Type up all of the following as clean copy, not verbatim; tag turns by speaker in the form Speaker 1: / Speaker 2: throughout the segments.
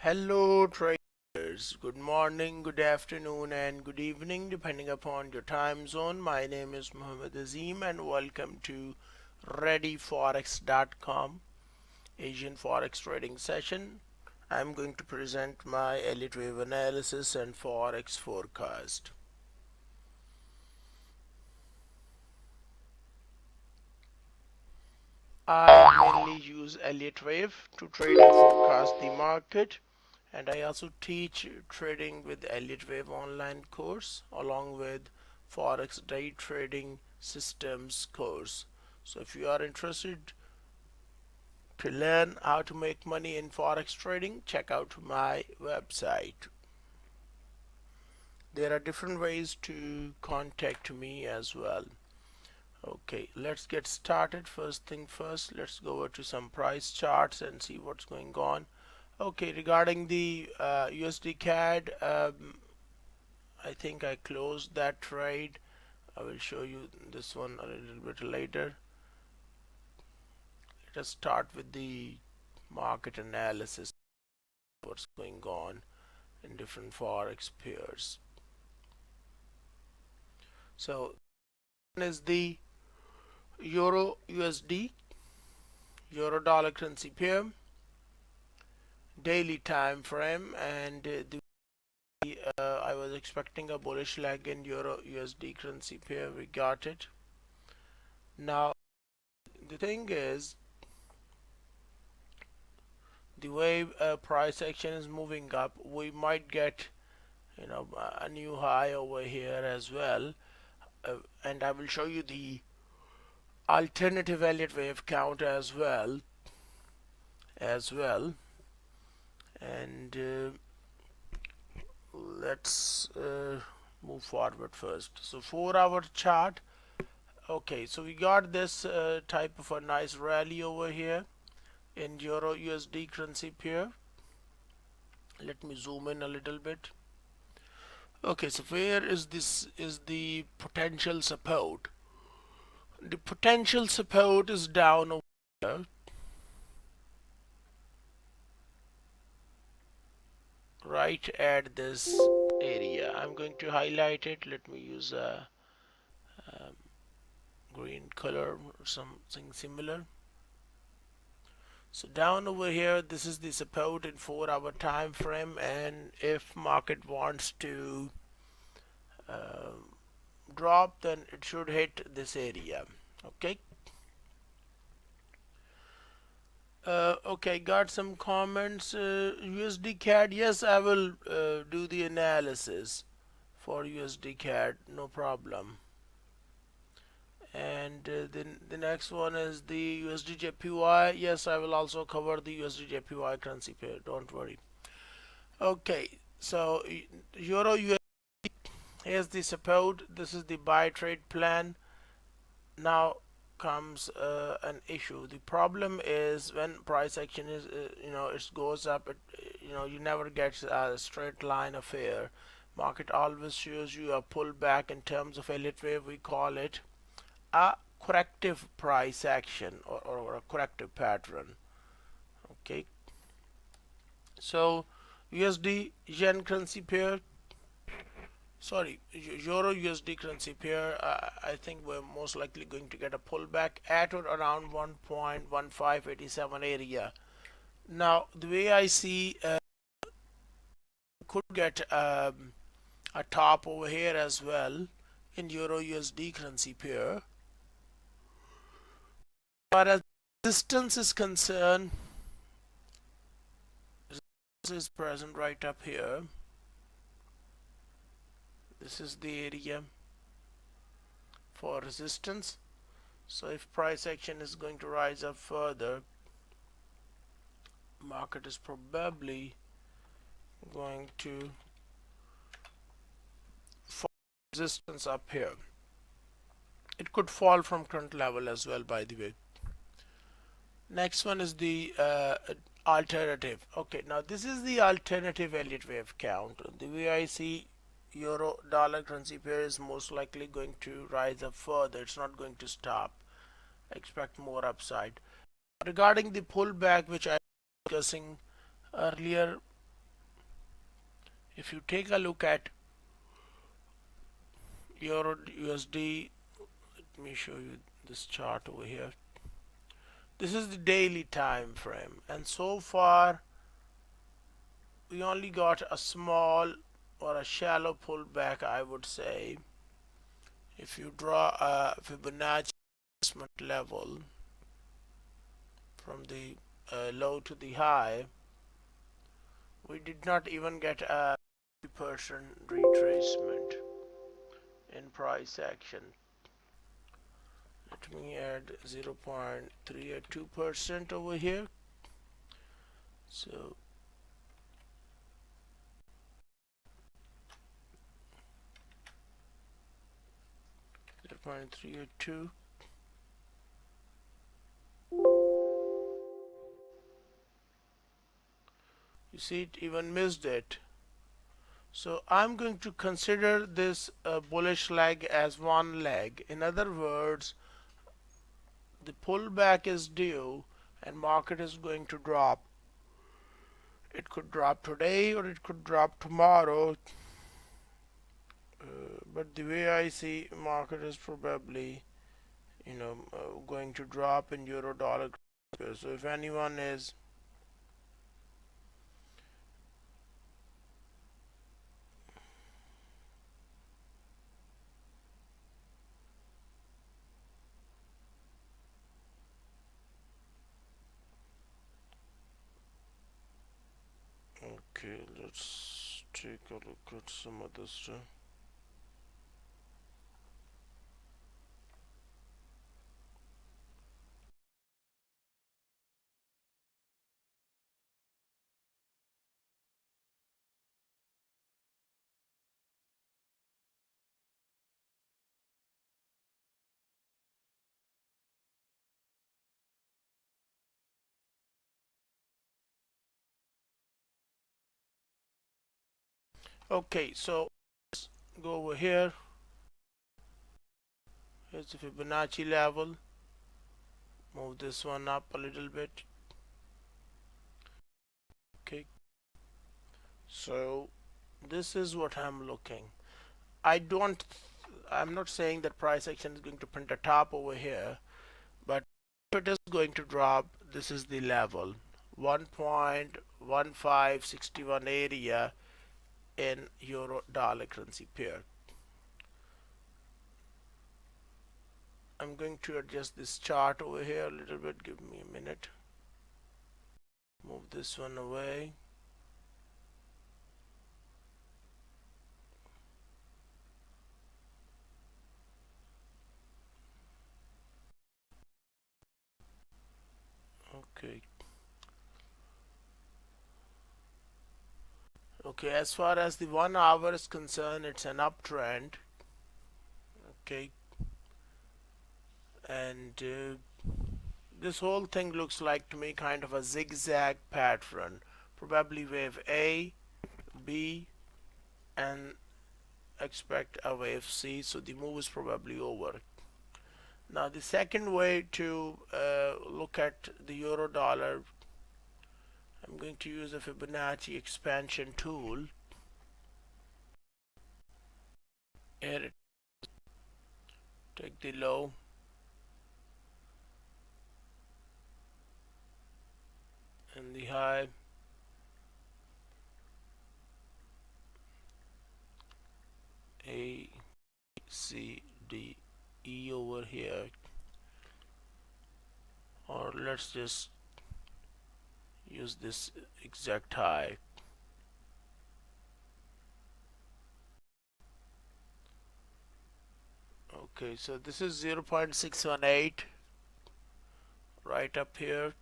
Speaker 1: Hello traders, good morning, good afternoon and good evening depending upon your time zone. My name is Muhammad Azim and welcome to readyforex.com Asian Forex trading session. I'm going to present my Elliot Wave Analysis and Forex Forecast. I mainly use Elliot Wave to trade and forecast the market, and I also teach trading with Elliot Wave online course along with Forex day trading systems course. So if you are interested to learn how to make money in Forex trading, check out my website. There are different ways to contact me as well. Okay, let's get started. First thing first, let's go over to some price charts and see what's going on. Okay, regarding the USDCAD, I think I closed that trade. I will show you this one a little bit later. Let us start with the market analysis. What's going on in different forex pairs. So, one is the Euro USD, Euro dollar currency pair, daily time frame, and I was expecting a bullish leg in Euro USD currency pair. We got it. Now the thing is, the way price action is moving up, we might get a new high over here as well, and I will show you the alternative Elliott wave count as well, and let's move forward first. So 4-hour chart. Okay, so we got this type of a nice rally over here in Euro USD currency pair. Let me zoom in a little bit. Okay, so where is this is the potential support? The potential support is down over here, right at this area. I'm going to highlight it. Let me use a green color or something similar. So down over here, this is the support in 4-hour time frame, and if market wants to drop, then it should hit this area. Okay. Okay, got some comments. USDCAD, yes, I will do the analysis for USDCAD, no problem. And then the next one is the USDJPY. Yes, I will also cover the USDJPY currency pair, don't worry. Okay, so Euro USD, here's the support. This is the buy trade plan. Now comes an issue. The problem is when price action is it goes up, you never get a straight line affair. Market always shows you a pullback. In terms of Elliott wave, we call it a corrective price action, or a corrective pattern. Okay, so USD yen currency pair, sorry, Euro USD currency pair, I think we're most likely going to get a pullback at or around 1.1587 area. Now the way I see, could get a top over here as well in Euro USD currency pair. But as resistance is concerned, resistance is present right up here. This is the area for resistance. So if price action is going to rise up further, market is probably going to fall resistance up here. It could fall from current level as well, by the way. Next one is the alternative. Okay, now this is the alternative Elliott wave count. The way I see, Euro dollar currency pair is most likely going to rise up further. It's not going to stop. I expect more upside. Regarding the pullback, which I was discussing earlier, If you take a look at Euro USD, let me show you this chart over here. This is the daily time frame, and so far we only got a small or a shallow pullback, I would say. If you draw a Fibonacci level from the low to the high, we did not even get a 50% retracement in price action. Let me add 0.382% over here. So 0.382. You see, it even missed it. So I'm going to consider this bullish leg as one leg. In other words, the pullback is due and market is going to drop. It could drop today or it could drop tomorrow. But the way I see market is probably going to drop in euro dollar. So if anyone is okay, let's take a look at some other stuff. Okay, so let's go over here. Here's the Fibonacci level. Move this one up a little bit. Okay, so this is what I'm looking. I'm not saying that price action is going to print a top over here, but if it is going to drop, this is the level 1.1561 area in euro dollar currency pair. I'm going to adjust this chart over here a little bit. Give me a minute. Move this one away. Okay. Okay, as far as the 1 hour is concerned, it's an uptrend. Okay. And this whole thing looks like to me kind of a zigzag pattern. Probably wave A, B, and expect a wave C. So the move is probably over. Now the second way to look at the euro dollar, I'm going to use a Fibonacci expansion tool. Here it take the low and the high. A, C, D, E over here, or let's just use this exact high. Okay, so this is 0.618 right up here.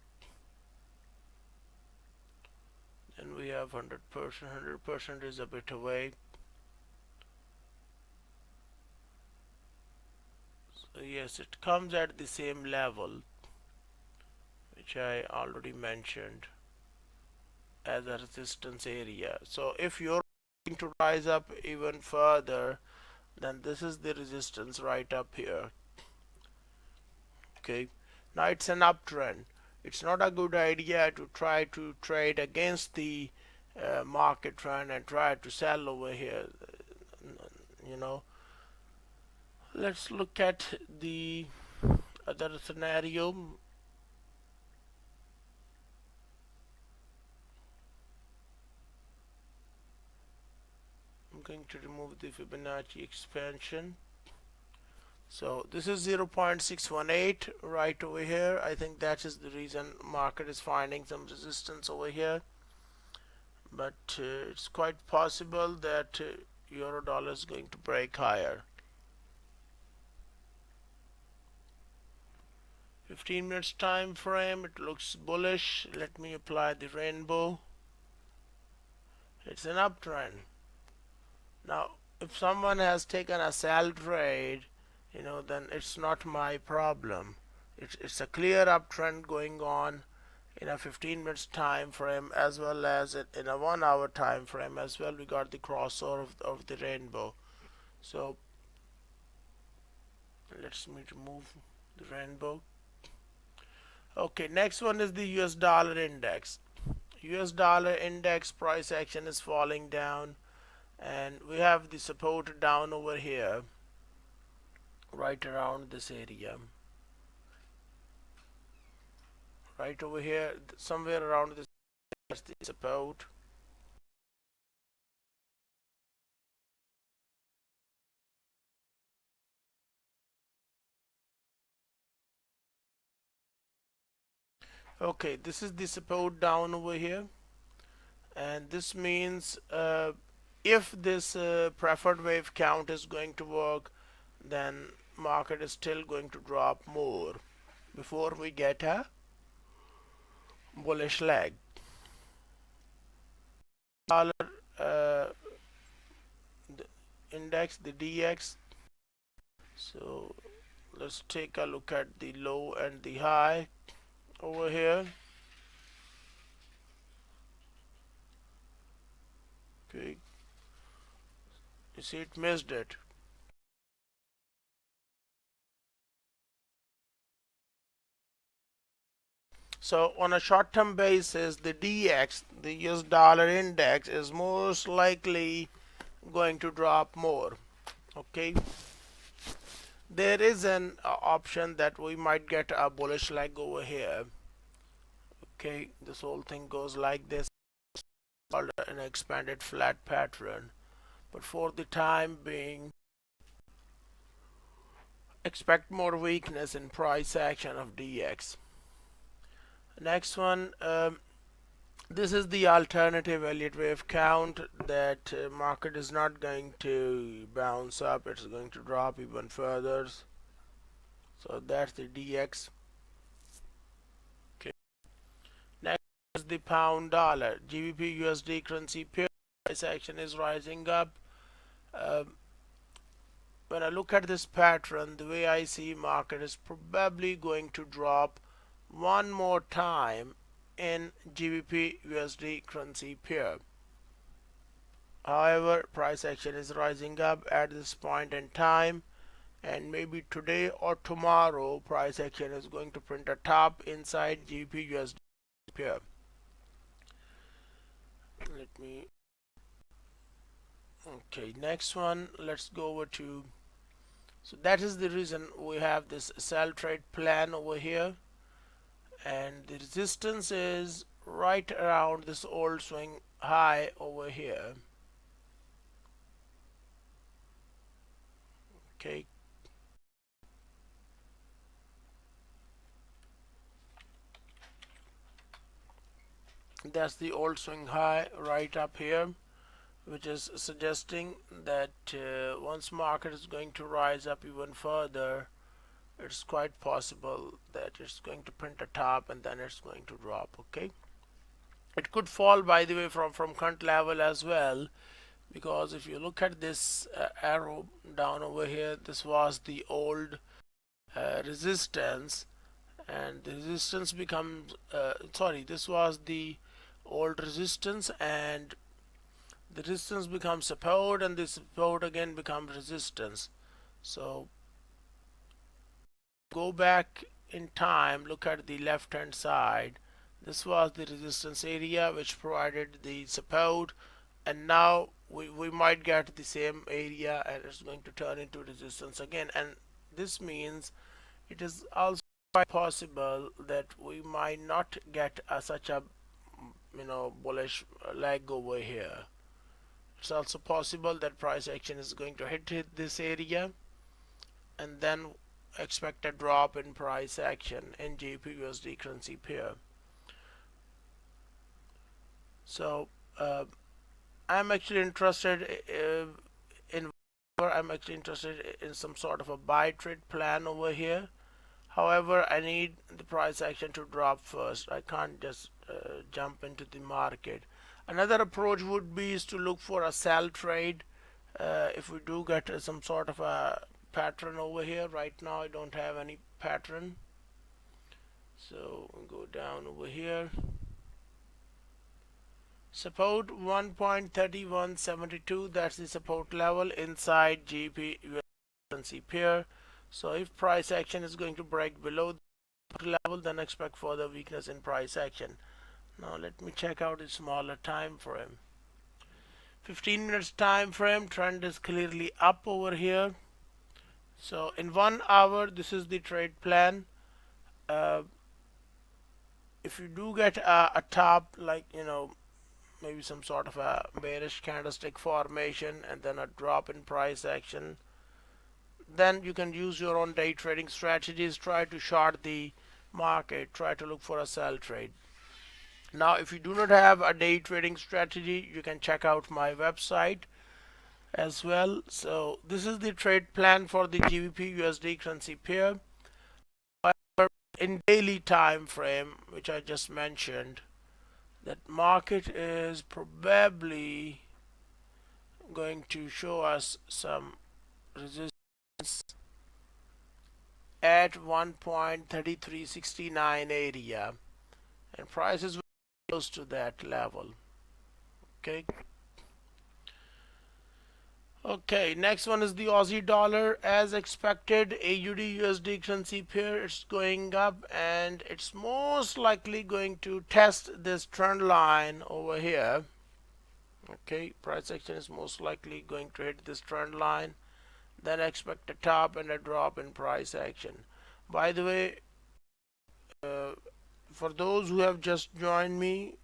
Speaker 1: Then we have 100%. 100% is a bit away. So yes, it comes at the same level, which I already mentioned as a resistance area. So if you're going to rise up even further, then this is the resistance right up here. Okay, now it's an uptrend. It's not a good idea to try to trade against the market trend and try to sell over here, you know. Let's look at the other scenario. I'm going to remove the Fibonacci expansion. So this is 0.618 right over here. I think that is the reason market is finding some resistance over here, but it's quite possible that euro dollar is going to break higher. 15 minutes time frame, it looks bullish. Let me apply the rainbow. It's an uptrend. Now if someone has taken a sell trade, then it's not my problem. It's a clear uptrend going on in a 15 minutes time frame, as well as in a 1 hour time frame as well. We got the crossover of the rainbow. So let's remove the rainbow. Okay, next one is the US dollar index. US dollar index price action is falling down, and we have the support down over here, right around this area, right over here, somewhere around this. That's the support. Okay, this is the support down over here, and this means if this preferred wave count is going to work, then market is still going to drop more before we get a bullish leg. Dollar the index, the DX. So let's take a look at the low and the high over here. Okay, you see it missed it. So on a short-term basis, the DX, the US dollar index, is most likely going to drop more. Okay, there is an option that we might get a bullish leg over here. Okay, this whole thing goes like this, called an expanded flat pattern. But for the time being, expect more weakness in price action of DX. Next one, this is the alternative Elliott wave count, that market is not going to bounce up, it's going to drop even further. So that's the DX. Okay. Next is the pound dollar. GBPUSD currency pair price action is rising up. When I look at this pattern, the way I see market is probably going to drop one more time in GBP USD currency pair. However, price action is rising up at this point in time, and maybe today or tomorrow price action is going to print a top inside GBP USD pair. Okay, next one, let's go over to, so that is the reason we have this sell trade plan over here, and the resistance is right around this old swing high over here. Okay, that's the old swing high right up here, which is suggesting that once market is going to rise up even further, it's quite possible that it's going to print a top and then it's going to drop. Okay, it could fall, by the way, from current level as well, because if you look at this arrow down over here, this was the old resistance, and the resistance becomes this was the old resistance, and the resistance becomes support, and the support again becomes resistance. So go back in time, look at the left hand side. This was the resistance area which provided the support, and now we might get the same area and it's going to turn into resistance again. And this means it is also quite possible that we might not get such a bullish leg over here. It's also possible that price action is going to hit this area and then expect a drop in price action in GBPUSD currency pair. So I'm actually interested in some sort of a buy trade plan over here. However, I need the price action to drop first. I can't just jump into the market. Another approach would be is to look for a sell trade. If we do get some sort of a pattern over here, right now I don't have any pattern. So we'll go down over here. Support 1.3172, that's the support level inside GBP currency pair. So if price action is going to break below the level, then expect further weakness in price action. Now let me check out the smaller time frame. 15 minutes time frame, trend is clearly up over here. So in 1 hour, this is the trade plan. If you do get a top, like maybe some sort of a bearish candlestick formation and then a drop in price action, then you can use your own day trading strategies. Try to short the market, try to look for a sell trade. Now if you do not have a day trading strategy, you can check out my website as well. So this is the trade plan for the GBP USD currency pair. However, in daily time frame, which I just mentioned, that market is probably going to show us some resistance at 1.3369 area, and price is close to that level. Okay, next one is the Aussie dollar. As expected, AUDUSD currency pair, it's going up and it's most likely going to test this trend line over here. Okay, price action is most likely going to hit this trend line, then expect a top and a drop in price action. By the way, for those who have just joined me,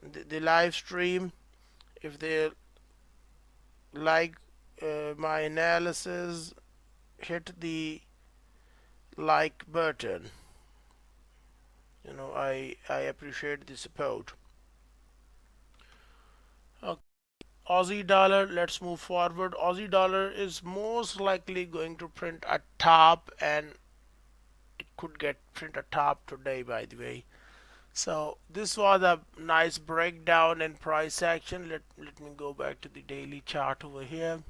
Speaker 1: the live stream, if they like my analysis, hit the like button. I appreciate the support. Okay. Aussie dollar, let's move forward. Aussie dollar is most likely going to print a top, and it could print a top today, by the way. So this was a nice breakdown in price action. Let me go back to the daily chart over here.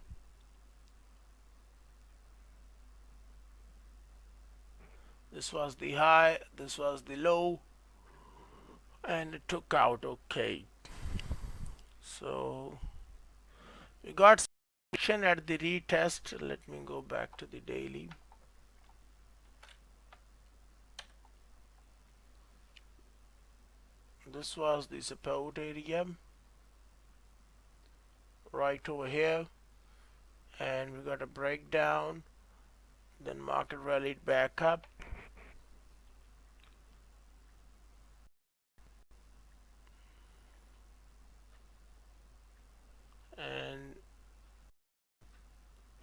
Speaker 1: This was the high, this was the low, and it took out. Okay, so we got action at the retest. Let me go back to the daily. This was the support area right over here, and we got a breakdown. Then market rallied back up, and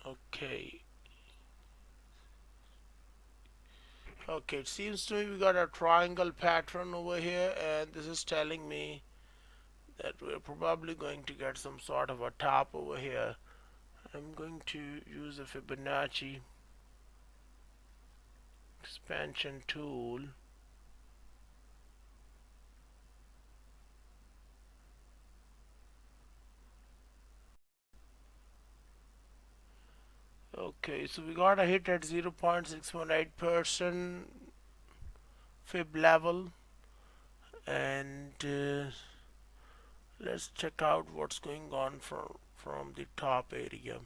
Speaker 1: okay, it seems to me we got a triangle pattern over here, and this is telling me that we're probably going to get some sort of a top over here. I'm going to use the Fibonacci expansion tool. Okay, so we got a hit at 0.618% fib level, and let's check out what's going on from the top area.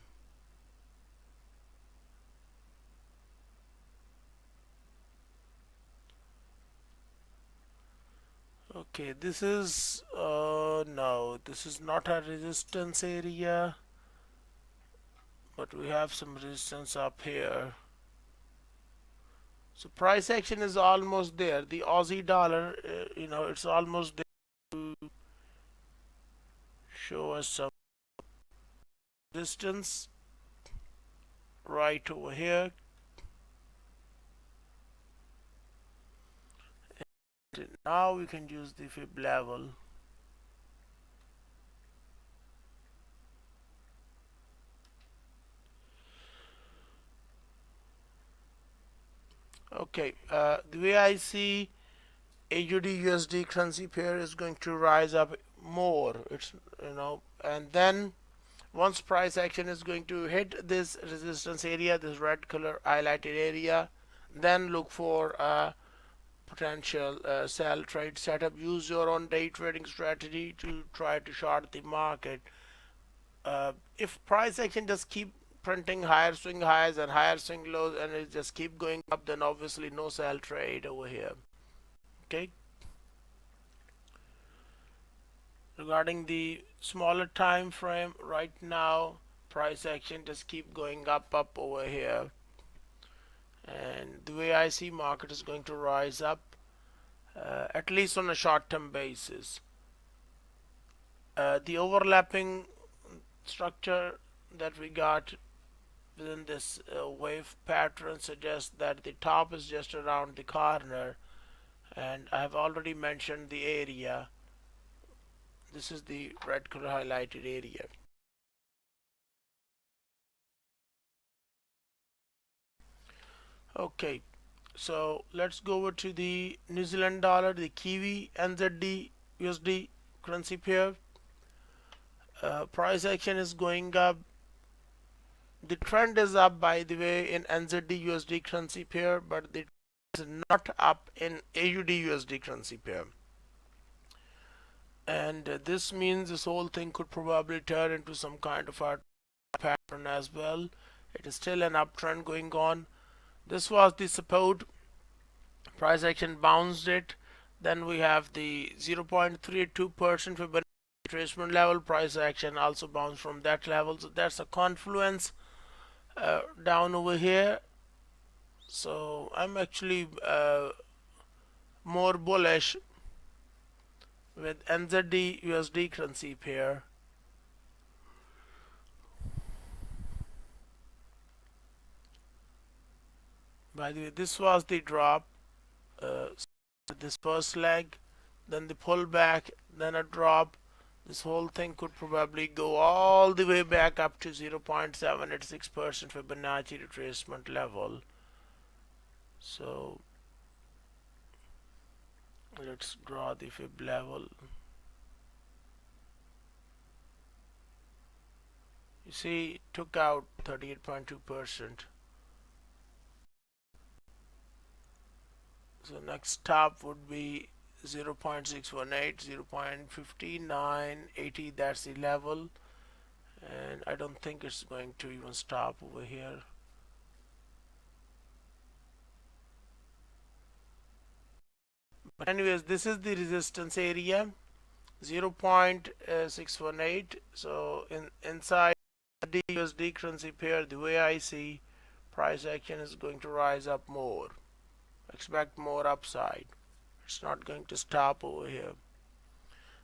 Speaker 1: Okay, this is no, this is not a resistance area, but we have some resistance up here. So price action is almost there. The Aussie dollar, it's almost there to show us some resistance right over here. And now we can use the fib level. Okay, the way I see AUDUSD currency pair is going to rise up more. And then once price action is going to hit this resistance area, this red color highlighted area, then look for a potential sell trade setup. Use your own day trading strategy to try to short the market. If price action just keep printing higher swing highs and higher swing lows and it just keep going up, then obviously no sell trade over here. Okay. Regarding the smaller time frame, right now price action just keep going up over here, and the way I see market is going to rise up at least on a short-term basis. The overlapping structure that we got within this wave pattern suggests that the top is just around the corner, and I have already mentioned the area. This is the red color highlighted area. Okay, so let's go over to the New Zealand dollar, the Kiwi NZDUSD currency pair. Price action is going up. The trend is up, by the way, in NZDUSD currency pair, but the trend is not up in AUDUSD currency pair. And this means this whole thing could probably turn into some kind of a pattern as well. It is still an uptrend going on. This was the support. Price action bounced it. Then we have the 0.32% Fibonacci retracement level. Price action also bounced from that level. So that's a confluence down over here. So I'm actually more bullish with NZD USD currency pair. By the way, this was the drop, this first leg, then the pullback, then a drop. This whole thing could probably go all the way back up to 0.786% Fibonacci retracement level. So let's draw the fib level. You see, it took out 38.2%. So next top would be 0.618, 0.5980. That's the level, and I don't think it's going to even stop over here. But anyways, this is the resistance area, 0.618. So inside the USD currency pair, the way I see, price action is going to rise up more. Expect more upside. It's not going to stop over here.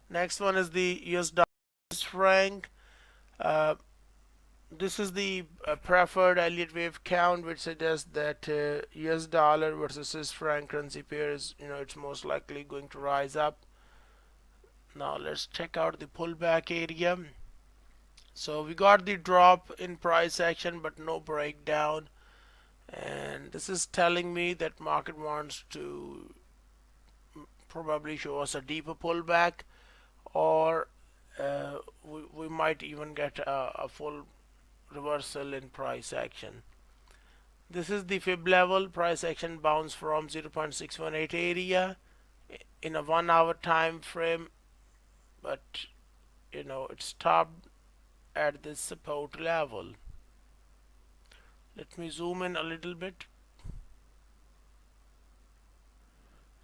Speaker 1: Next one is the US dollar franc. This is the preferred Elliot wave count, which suggests that US dollar versus Swiss franc currency pair is, it's most likely going to rise up. Now let's check out the pullback area. So we got the drop in price action, but no breakdown, and this is telling me that market wants to probably show us a deeper pullback, or we might even get a full reversal in price action. This is the fib level. Price action bounced from 0.618 area in a 1 hour time frame, but it stopped at this support level. Let me zoom in a little bit.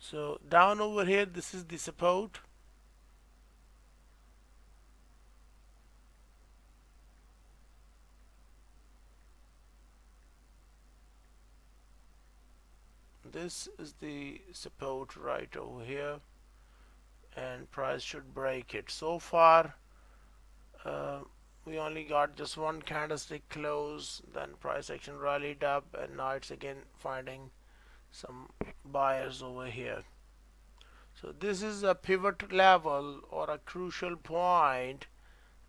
Speaker 1: So down over here, this is the support. This is the support right over here, and price should break it. So far we only got just one candlestick close, then price action rallied up, and now it's again finding some buyers over here. So this is a pivot level or a crucial point,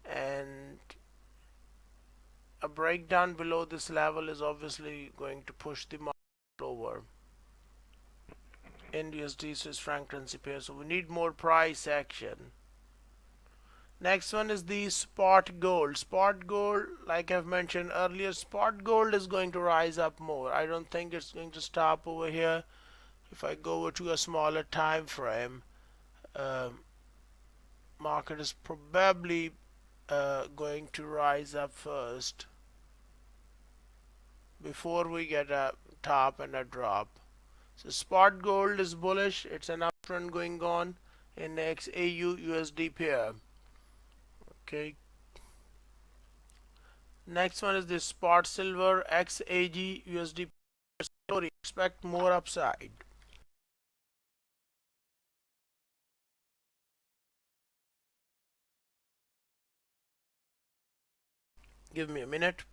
Speaker 1: and a breakdown below this level is obviously going to push the market lower in USD Swiss franc currency pair. So we need more price action. Next one is the spot gold. Spot gold, like I've mentioned earlier, spot gold is going to rise up more. I don't think it's going to stop over here. If I go over to a smaller time frame, market is probably going to rise up first before we get a top and a drop. So spot gold is bullish. It's an uptrend going on in AUDUSD pair. Okay. Next one is the spot silver XAG story. Expect more upside. Give me a minute.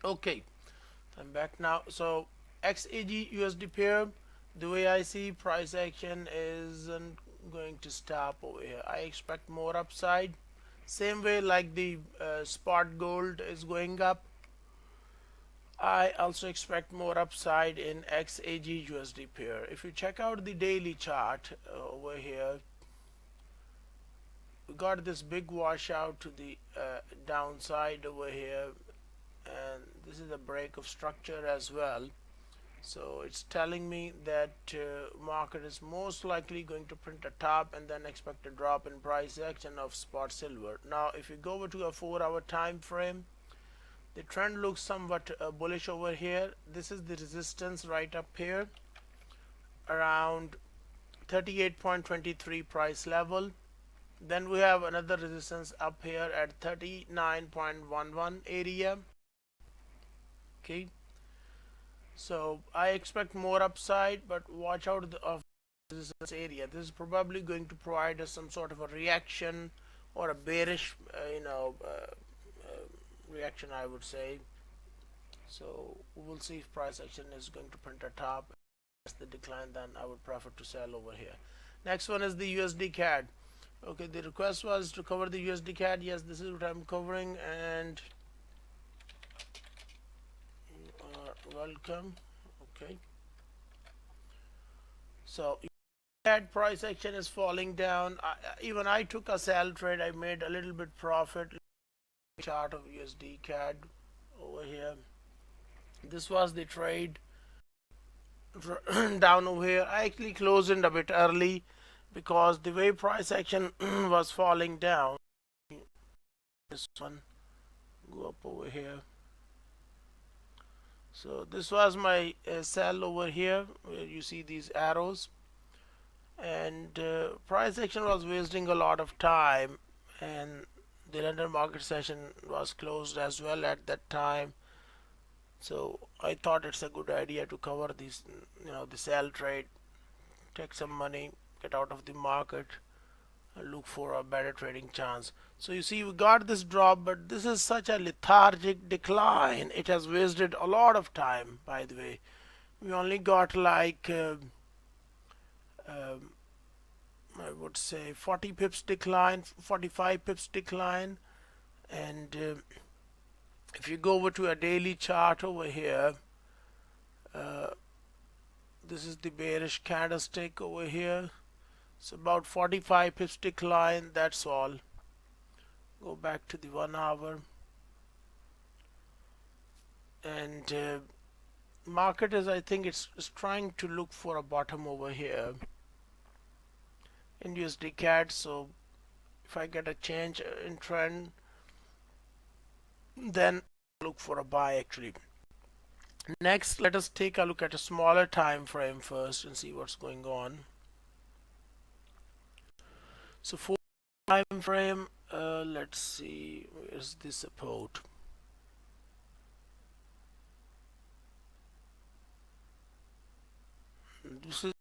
Speaker 1: Okay, I'm back now. So XAG USD pair, the way I see price action isn't going to stop over here. I expect more upside. Same way like the spot gold is going up, I also expect more upside in XAG USD pair. If you check out the daily chart over here, we got this big washout to the downside over here, and this is a break of structure as well. So it's telling me that market is most likely going to print a top and then expect a drop in price action of spot silver. Now if you go over to a 4-hour time frame, the trend looks somewhat bullish over here. This is the resistance right up here around 38.23 price level. Then we have another resistance up here at 39.11 area. Okay, so I expect more upside, but watch out of this area. This is probably going to provide us some sort of a reaction or a bearish reaction, I would say. So we'll see if price action is going to print a top. If the decline, then I would prefer to sell over here. Next one is the USDCAD. Okay, the request was to cover the USDCAD. Yes, this is what I'm covering, and you are welcome. Okay, so CAD price action is falling down. Even I took a sell trade. I made a little bit profit. Chart of USDCAD over here. This was the trade down over here. I actually closed in a bit early because the way price action was falling down. This one go up over here. So this was my sell over here, where you see these arrows, and price action was wasting a lot of time, and the London market session was closed as well at that time. So I thought it's a good idea to cover this, the sell trade, take some money, get out of the market, and look for a better trading chance. So you see, we got this drop, but this is such a lethargic decline. It has wasted a lot of time, by the way. We only got like I would say 40 pips decline, 45 pips decline, and if you go over to a daily chart over here, uh, this is the bearish candlestick over here. It's about 45 pips decline, that's all. Go back to the 1 hour, and market is, I think it's trying to look for a bottom over here in USDCAD. So if I get a change in trend, then look for a buy actually. Next, let us take a look at a smaller time frame first and see what's going on. So for time frame, let's see, where's the support? This is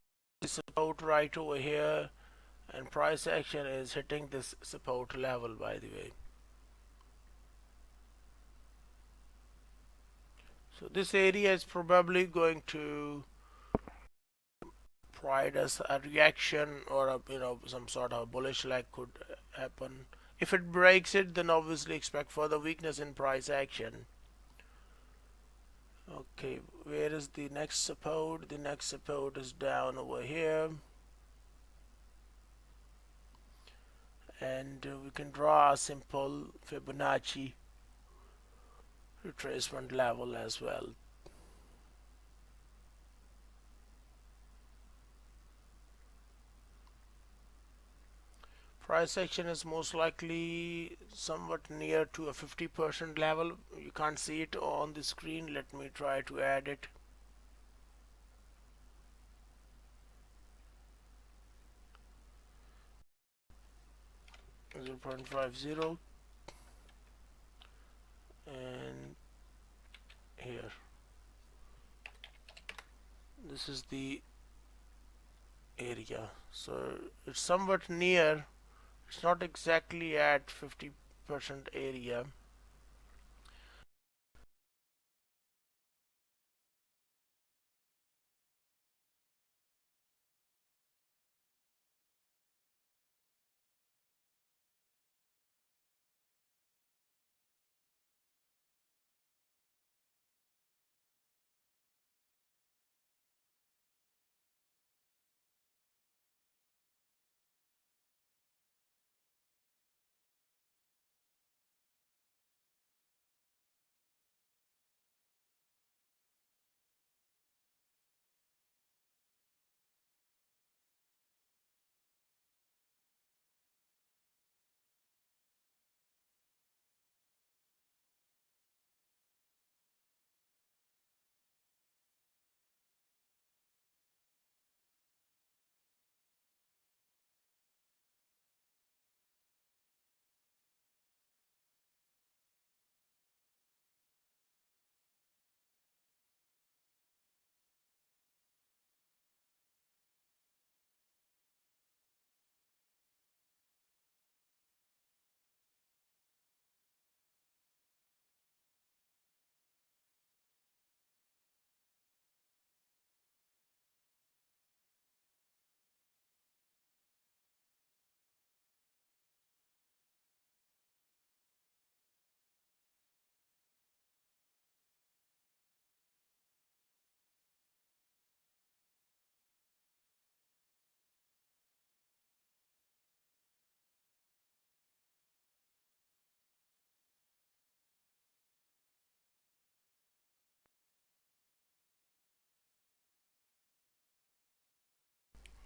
Speaker 1: the support right over here, and price action is hitting this support level, by the way. So this area is probably going to provide us a reaction, or a, some sort of bullish leg could happen. If it breaks it, then obviously expect further weakness in price action. Okay, where is the next support? The next support is down over here, and we can draw a simple Fibonacci retracement level as well. Price action is most likely somewhat near to a 50% level. You can't see it on the screen. Let me try to add it. Zero 0.50, and here, this is the area. So it's somewhat near. It's not exactly at 50% area.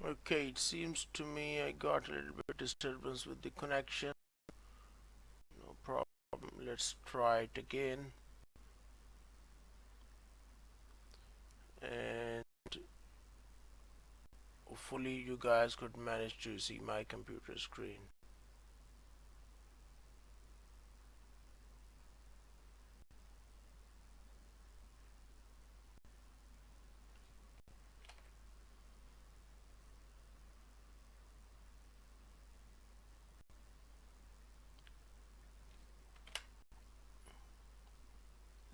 Speaker 1: Okay, it seems to me I got a little bit disturbance with the connection. No problem. Let's try it again. hopefully you guys could manage to see my computer screen.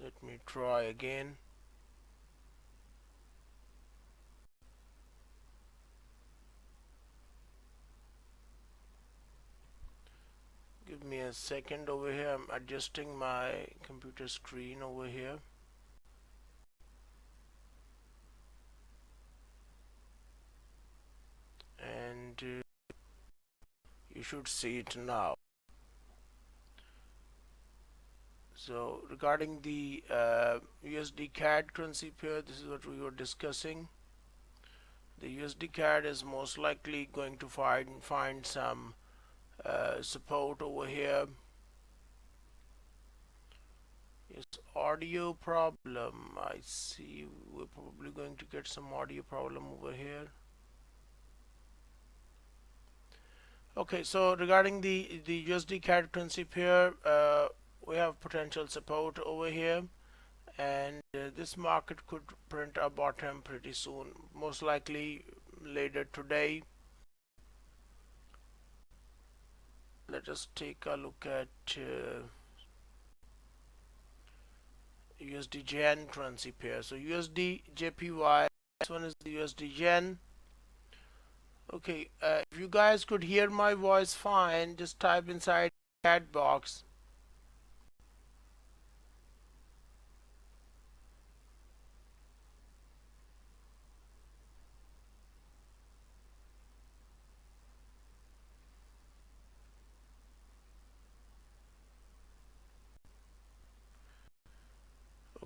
Speaker 1: Let me try again. Give me a second over here. I'm adjusting my computer screen over here. And you should see it now. So regarding the USD-CAD currency pair, this is what we were discussing. The USD-CAD is most likely going to find some support over here. Yes, audio problem. I see we're probably going to get some audio problem over here. Okay, so regarding the USD-CAD currency pair, we have potential support over here, and this market could print a bottom pretty soon, most likely later today. Let us take a look at USD Yen currency pair. So USDJPY, this one is the USD Yen. Okay, if you guys could hear my voice fine, just type inside the chat box.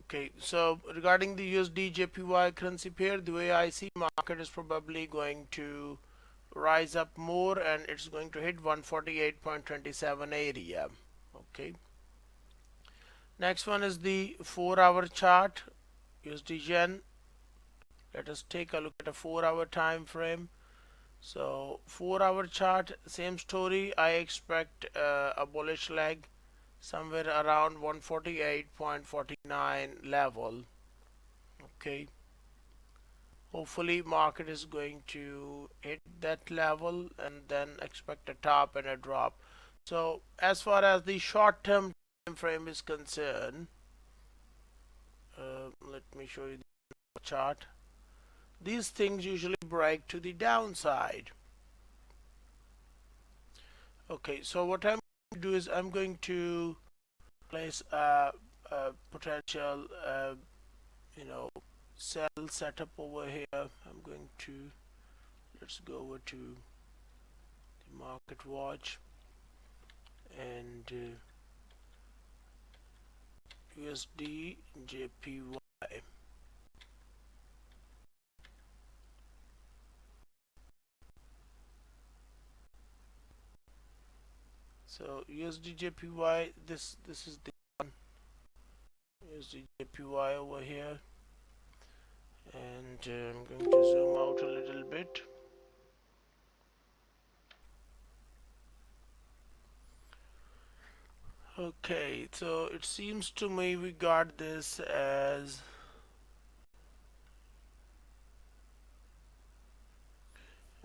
Speaker 1: Okay, so regarding the USD JPY currency pair, the way I see market is probably going to rise up more, and it's going to hit 148.27 area. Okay. Next one is the 4-hour chart, USD Yen. Let us take a look at a 4-hour time frame. So 4-hour chart, same story. I expect a bullish leg somewhere around 148.49 level. Okay, hopefully market is going to hit that level and then expect a top and a drop. So as far as the short term time frame is concerned, let me show you the chart. These things usually break to the downside. Okay, so what I'm going to do is I'm going to place a potential sell setup over here. I'm going to, let's go over to the market watch and USDJPY. So USDJPY, this is the one, USDJPY over here, and I'm going to zoom out a little bit. Okay, so it seems to me we got this as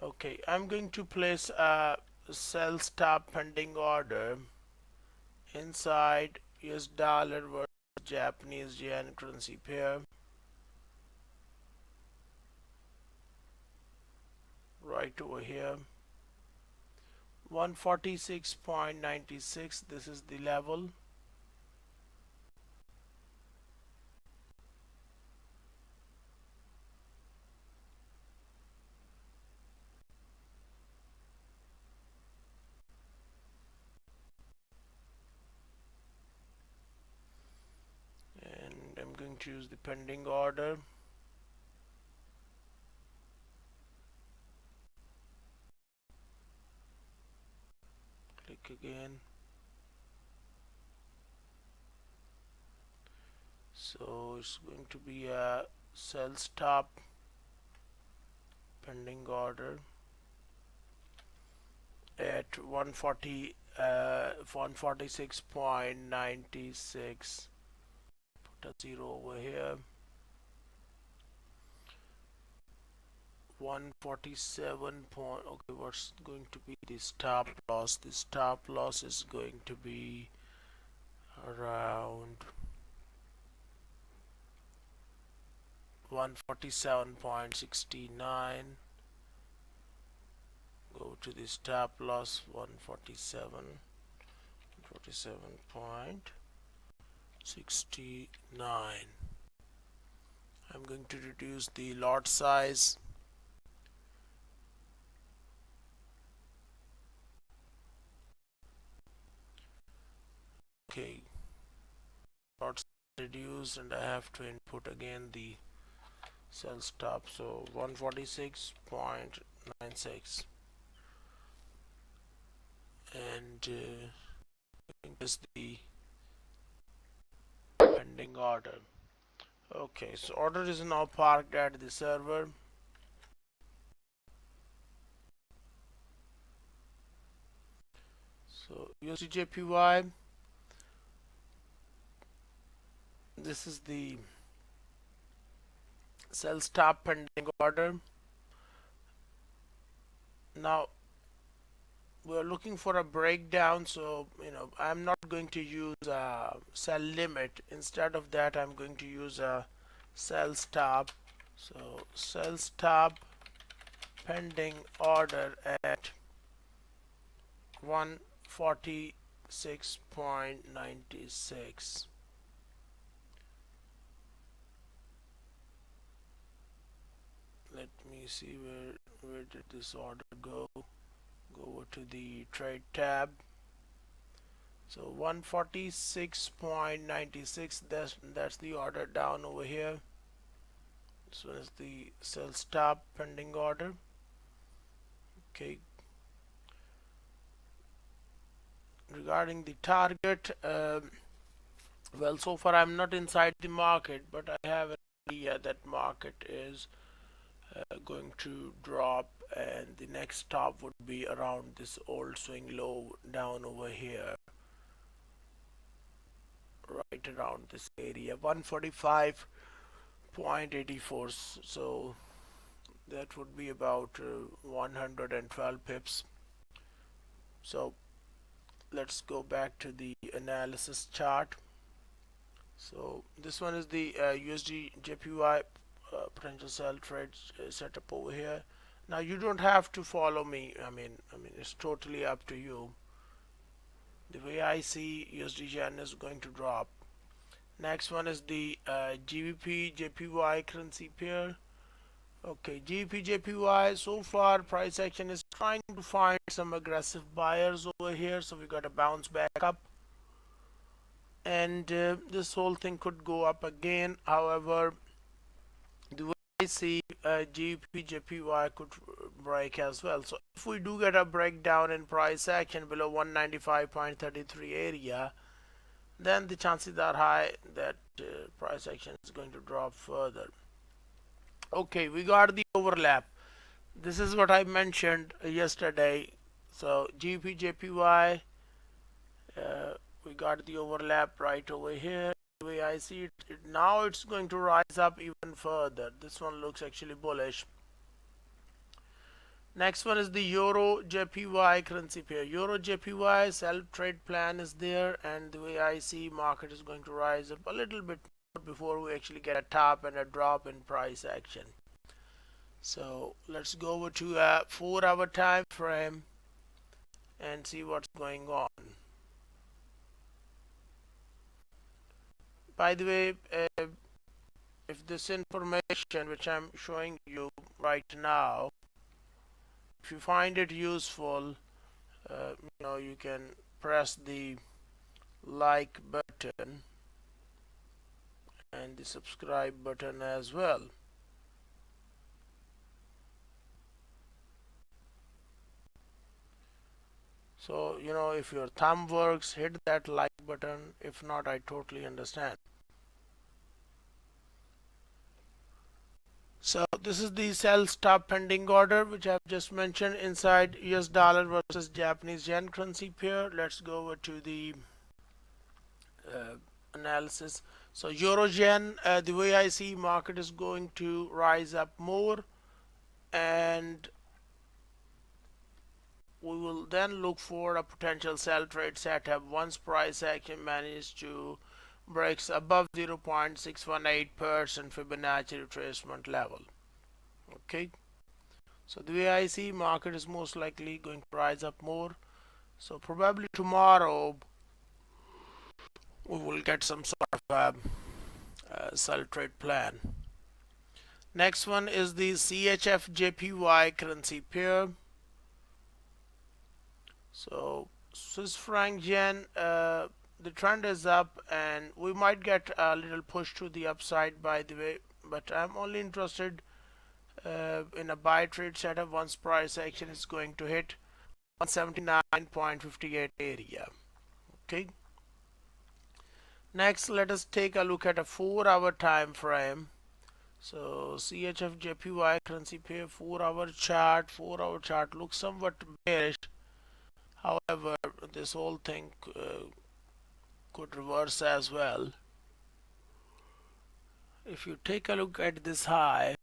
Speaker 1: okay. I'm going to place a sell stop pending order inside US dollar versus Japanese yen currency pair right over here. 146.96, this is the level. And I'm going to use the pending order. Click again. So it's going to be a sell stop pending order at 146.96. Put a 0 over here. 147 point. Okay, what's going to be the stop loss? The stop loss is going to be around 147.69. Go to the stop loss 147.69. I'm going to reduce the lot size. Okay, lot size reduced, and I have to input again the sell stop, so 146.96, and this is the pending order. Okay, so order is now parked at the server. So USDJPY, this is the sell stop pending order. Now we are looking for a breakdown, so I'm not going to use a sell limit. Instead of that, I'm going to use a sell stop. So sell stop pending order at 146.96. Let me see where did this order go. Go over to the trade tab. So 146.96, that's the order down over here. This one is the sell stop pending order. Okay, regarding the target, well, so far I'm not inside the market, but I have an idea that market is going to drop, and the next stop would be around this old swing low down over here, right around this area, 145.84. so that would be about 112 pips. So let's go back to the analysis chart. So this one is the USDJPY potential sell trade setup over here. Now you don't have to follow me. I mean it's totally up to you. The way I see USDJPY is going to drop. Next one is the GBPJPY currency pair. Okay, GBPJPY, so far price action is trying to find some aggressive buyers over here, so we got a bounce back up, and this whole thing could go up again. However, the way I see GBPJPY could break as well. So if we do get a breakdown in price action below 195.33 area, then the chances are high that price action is going to drop further. Okay, we got the overlap. This is what I mentioned yesterday. So GBPJPY, we got the overlap right over here. The way I see it, now it's going to rise up even further. This one looks actually bullish. Next one is the EURUSD currency pair. EURUSD sell trade plan is there, and the way I see market is going to rise up a little bit before we actually get a top and a drop in price action. So let's go over to a 4-hour time frame and see what's going on. By the way, if this information which I'm showing you right now, if you find it useful, you can press the like button and the subscribe button as well. So if your thumb works, hit that like button. If not, I totally understand. So this is the sell stop pending order which I've just mentioned inside US dollar versus Japanese yen currency pair. Let's go over to the analysis. So euro yen, the way I see market is going to rise up more, and we will then look for a potential sell trade setup once price action manages to breaks above 0.618% Fibonacci retracement level. Okay, so the way I see market is most likely going to rise up more. So probably tomorrow we will get some sort of sell trade plan. Next one is the CHF JPY currency pair. So Swiss franc yen, the trend is up and we might get a little push to the upside, by the way, but I'm only interested in a buy trade setup once price action is going to hit 179.58 area. Okay, next let us take a look at a 4-hour time frame. So CHF JPY currency pair 4-hour chart. 4-hour chart looks somewhat bearish. However, this whole thing could reverse as well. If you take a look at this high,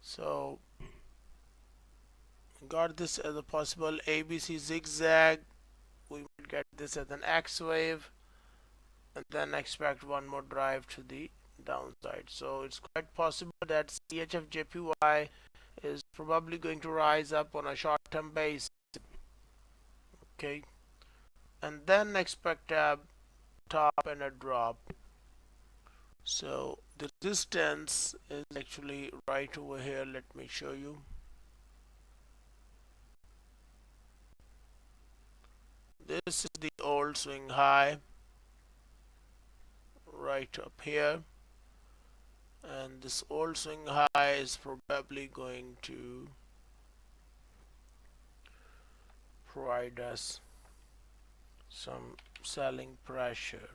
Speaker 1: so got this as a possible ABC zigzag. We might get this as an X wave and then expect one more drive to the downside. So it's quite possible that CHF JPY is probably going to rise up on a short-term basis. Okay, and then expect a top and a drop. So the resistance is actually right over here. Let me show you. This is the old swing high right up here, and this old swing high is probably going to provide us some selling pressure.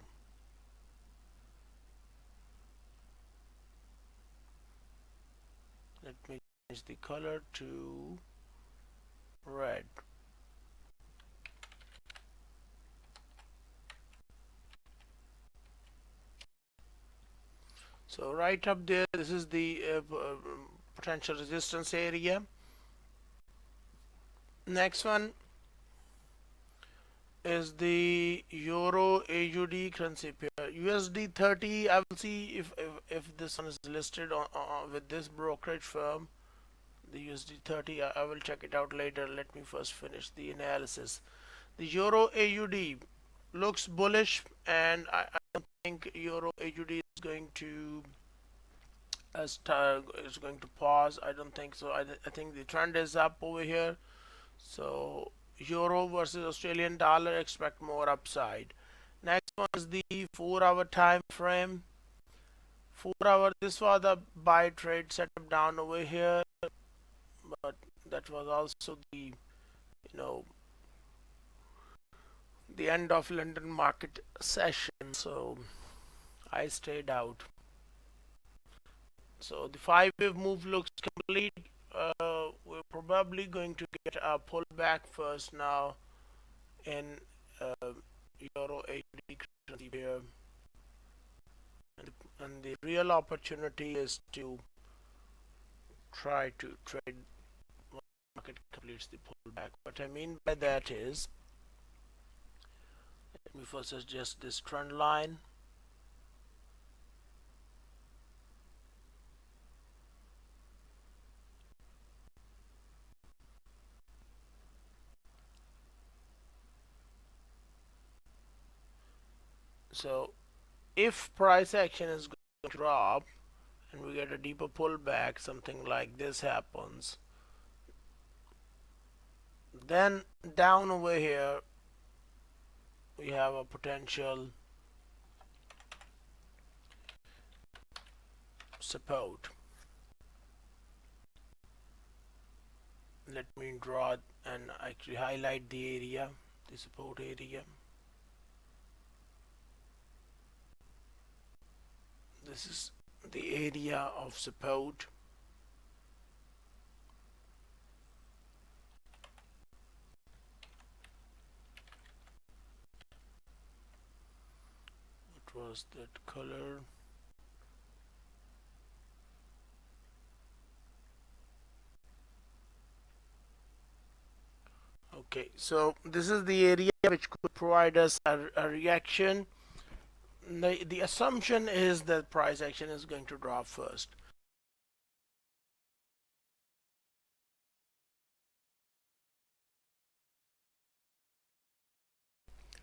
Speaker 1: Let me change the color to red. So right up there, this is the potential resistance area. Next one is the Euro AUD currency pair. USD 30. I will see if this one is listed on with this brokerage firm. The USD 30. I will check it out later. Let me first finish the analysis. The Euro AUD looks bullish, and I don't think Euro AUD is going to is going to pause. I don't think so. I think the trend is up over here. So Euro versus Australian dollar, expect more upside. Next one is the 4-hour time frame. 4-hour, this was a buy trade setup down over here, but that was also the the end of London market session, so I stayed out. So the 5-wave move looks complete. We're probably going to get a pullback first now in Euro AUD currency pair, and the real opportunity is to try to trade when the market completes the pullback. What I mean by that is, let me first adjust this trend line. So if price action is going to drop and we get a deeper pullback, something like this happens, then down over here we have a potential support. Let me draw and actually highlight the area, the support area. this is the area of support. What was that color? Okay, so this is the area which could provide us a reaction. The assumption is that price action is going to drop first.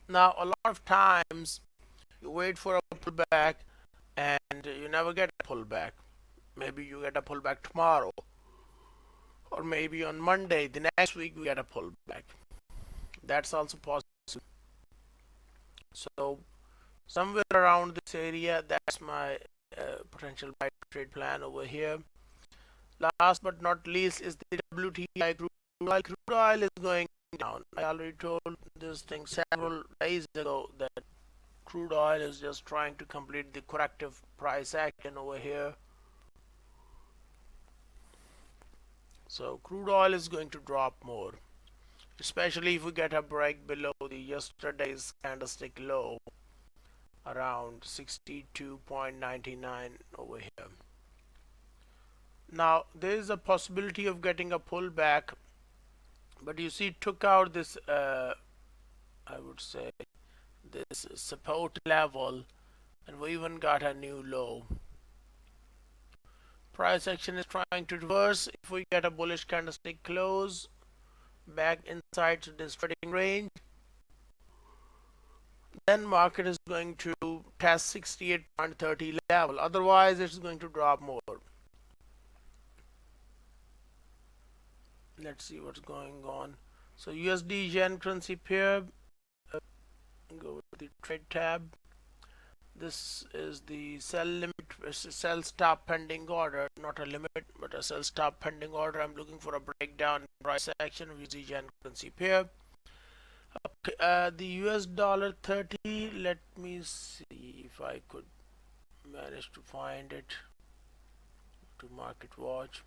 Speaker 1: Now, a lot of times you wait for a pullback and you never get a pullback. Maybe you get a pullback tomorrow, or maybe on Monday, the next week, we get a pullback. That's also possible. So, somewhere around this area, that's my potential buy trade plan over here. Last but not least is the WTI crude oil. Crude oil is going down. I already told this thing several days ago that crude oil is just trying to complete the corrective price action over here. So crude oil is going to drop more, especially if we get a break below the yesterday's candlestick low around 62.99 over here. Now there is a possibility of getting a pullback, but you see it took out this I would say this support level, and we even got a new low. Price action is trying to reverse. If we get a bullish candlestick close back inside this trading range, then market is going to test 68.30 level. Otherwise it's going to drop more. Let's see what's going on. So USD yen currency pair, go with the trade tab. This is the sell limit, sell stop pending order, not a limit but a sell stop pending order. I'm looking for a breakdown in price action of USD yen currency pair. Okay, the US dollar 30, let me see if I could manage to find it to market watch.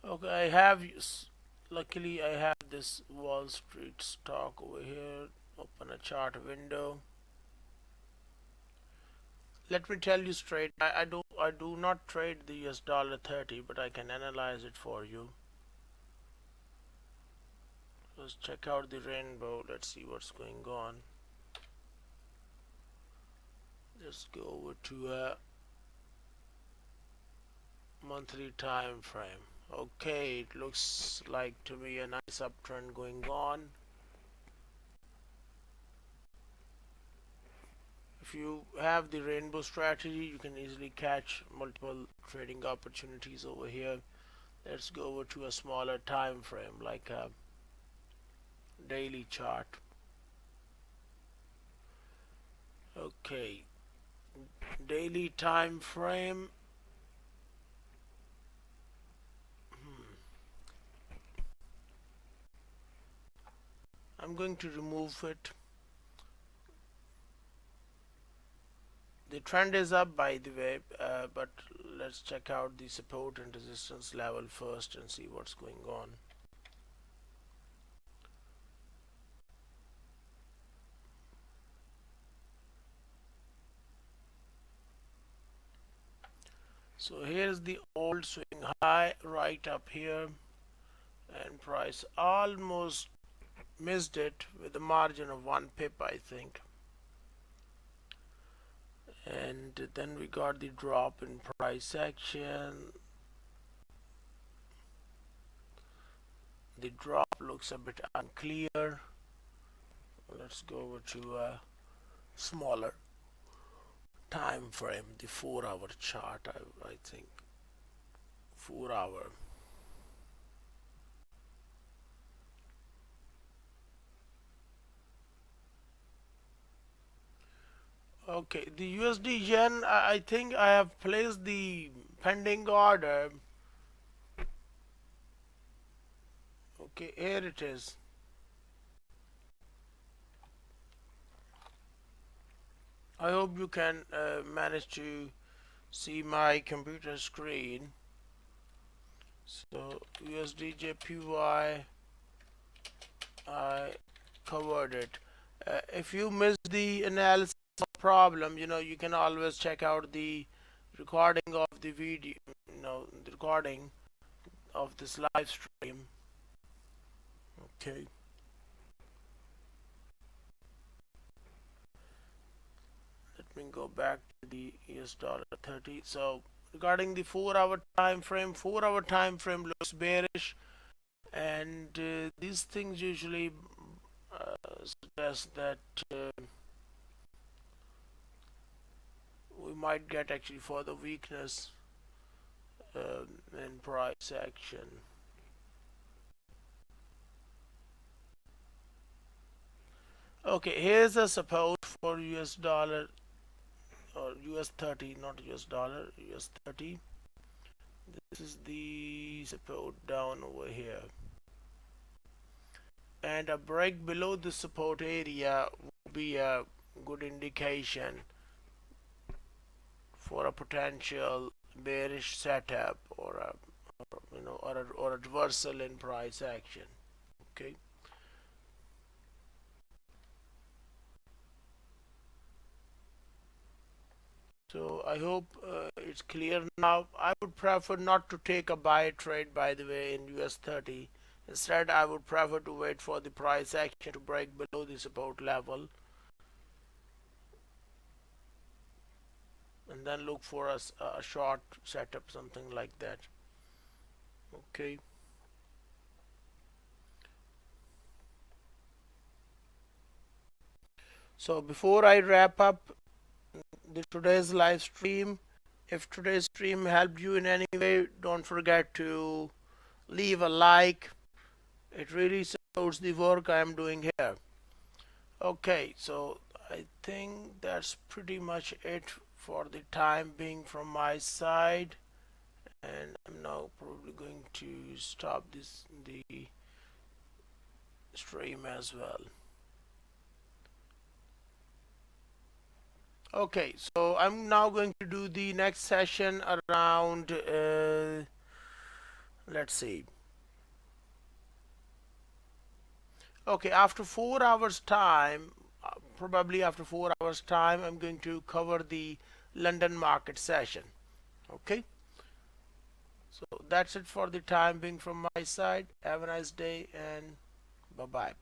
Speaker 1: Okay, I have, luckily I have this Wall Street stock over here. Open a chart window. Let me tell you straight, I do not trade the US dollar 30, but I can analyze it for you. Let's check out the rainbow. Let's see what's going on. Let's go over to a monthly time frame. Okay, it looks like to me a nice uptrend going on. If you have the rainbow strategy, you can easily catch multiple trading opportunities over here. Let's go over to a smaller time frame, like a daily chart. Okay, daily time frame. I'm going to remove it. The trend is up, by the way, but let's check out the support and resistance level first and see what's going on. So here's the old swing high right up here, and price almost missed it with a margin of 1 pip, I think. And then we got the drop in price action. The drop looks a bit unclear. Let's go over to a smaller time frame, the 4-hour chart. I think 4 hour. Okay, the USD yen, I think I have placed the pending order. Okay, here it is. I hope you can manage to see my computer screen. So USDJPY, I covered it. If you missed the analysis problem, you can always check out the recording of the video, the recording of this live stream. Okay. Let me go back to the US dollar 30. So regarding the 4-hour time frame, 4-hour time frame looks bearish, and these things usually suggest that we might get actually further weakness in price action. Okay, here's a support for US dollar or US 30, not US dollar, US 30. This is the support down over here, and a break below the support area will be a good indication for a potential bearish setup or a or a reversal in price action. Okay. So I hope it's clear now. I would prefer not to take a buy trade, by the way, in US 30. Instead, I would prefer to wait for the price action to break below the support level and then look for a short setup, something like that. Okay. So before I wrap up today's live stream, if today's stream helped you in any way, don't forget to leave a like. It really supports the work I am doing here. Okay, so I think that's pretty much it for the time being from my side, and I'm now probably going to stop the stream as well. Okay, so I'm now going to do the next session around let's see. Okay, after 4 hours time, probably after 4 hours time, I'm going to cover the London market session. Okay, so that's it for the time being from my side. Have a nice day and bye bye.